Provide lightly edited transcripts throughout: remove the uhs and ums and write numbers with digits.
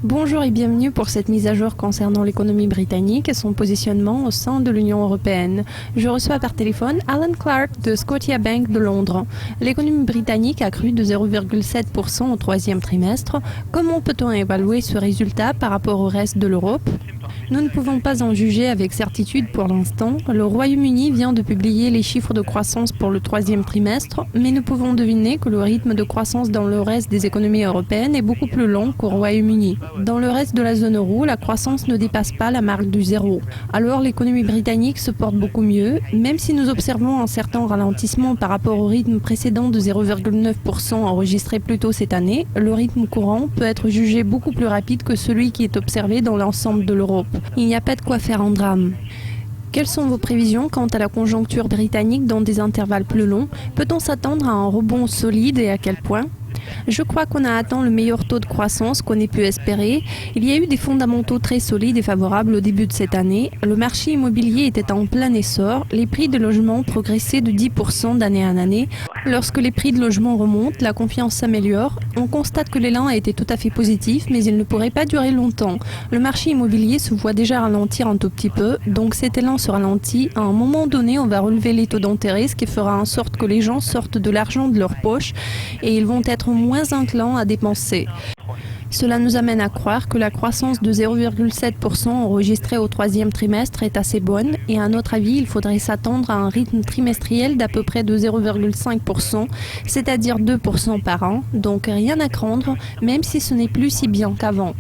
Bonjour et bienvenue pour cette mise à jour concernant l'économie britannique et son positionnement au sein de l'Union européenne. Je reçois par téléphone Alan Clark de Scotiabank de Londres. L'économie britannique a cru de 0,7% au troisième trimestre. Comment peut-on évaluer ce résultat par rapport au reste de l'Europe ? Nous ne pouvons pas en juger avec certitude pour l'instant. Le Royaume-Uni vient de publier les chiffres de croissance pour le troisième trimestre, mais nous pouvons deviner que le rythme de croissance dans le reste des économies européennes est beaucoup plus long qu'au Royaume-Uni. Dans le reste de la zone euro, la croissance ne dépasse pas la marque du zéro. Alors l'économie britannique se porte beaucoup mieux, même si nous observons un certain ralentissement par rapport au rythme précédent de 0,9% enregistré plus tôt cette année. Le rythme courant peut être jugé beaucoup plus rapide que celui qui est observé dans l'ensemble de l'Europe. Il n'y a pas de quoi faire un drame. Quelles sont vos prévisions quant à la conjoncture britannique dans des intervalles plus longs? Peut-on s'attendre à un rebond solide et à quel point? Je crois qu'on a atteint le meilleur taux de croissance qu'on ait pu espérer. Il y a eu des fondamentaux très solides et favorables au début de cette année. Le marché immobilier était en plein essor. Les prix de logements progressaient de 10% d'année en année. Lorsque les prix de logements remontent, la confiance s'améliore. On constate que l'élan a été tout à fait positif, mais il ne pourrait pas durer longtemps. Le marché immobilier se voit déjà ralentir un tout petit peu, donc cet élan se ralentit. À un moment donné, on va relever les taux d'intérêt, ce qui fera en sorte que les gens sortent de l'argent de leur poche et ils vont être moins enclins à dépenser. Cela nous amène à croire que la croissance de 0,7% enregistrée au troisième trimestre est assez bonne et à notre avis, il faudrait s'attendre à un rythme trimestriel d'à peu près de 0,5%, c'est-à-dire 2% par an, donc rien à craindre, même si ce n'est plus si bien qu'avant.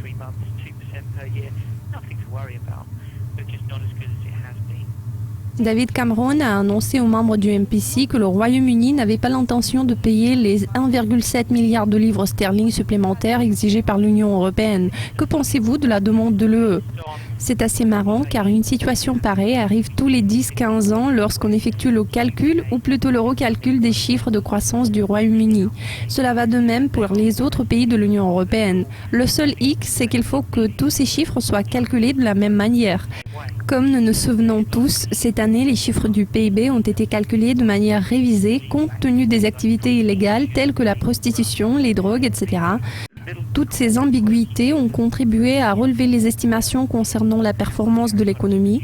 David Cameron a annoncé aux membres du MPC que le Royaume-Uni n'avait pas l'intention de payer les 1,7 milliard de livres sterling supplémentaires exigés par l'Union européenne. Que pensez-vous de la demande de l'UE ? C'est assez marrant car une situation pareille arrive tous les 10-15 ans lorsqu'on effectue le calcul ou plutôt le recalcul des chiffres de croissance du Royaume-Uni. Cela va de même pour les autres pays de l'Union européenne. Le seul hic, c'est qu'il faut que tous ces chiffres soient calculés de la même manière. Comme nous nous souvenons tous, cette année, les chiffres du PIB ont été calculés de manière révisée compte tenu des activités illégales telles que la prostitution, les drogues, etc. Toutes ces ambiguïtés ont contribué à relever les estimations concernant la performance de l'économie.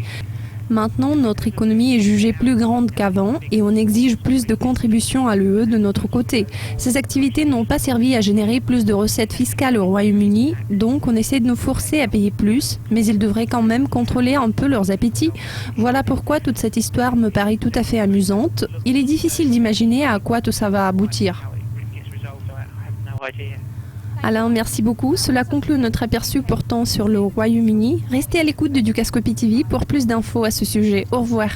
Maintenant, notre économie est jugée plus grande qu'avant et on exige plus de contributions à l'UE de notre côté. Ces activités n'ont pas servi à générer plus de recettes fiscales au Royaume-Uni, donc on essaie de nous forcer à payer plus, mais ils devraient quand même contrôler un peu leurs appétits. Voilà pourquoi toute cette histoire me paraît tout à fait amusante. Il est difficile d'imaginer à quoi tout ça va aboutir. Alain, merci beaucoup. Cela conclut notre aperçu portant sur le Royaume-Uni. Restez à l'écoute de Dukascopy TV pour plus d'infos à ce sujet. Au revoir.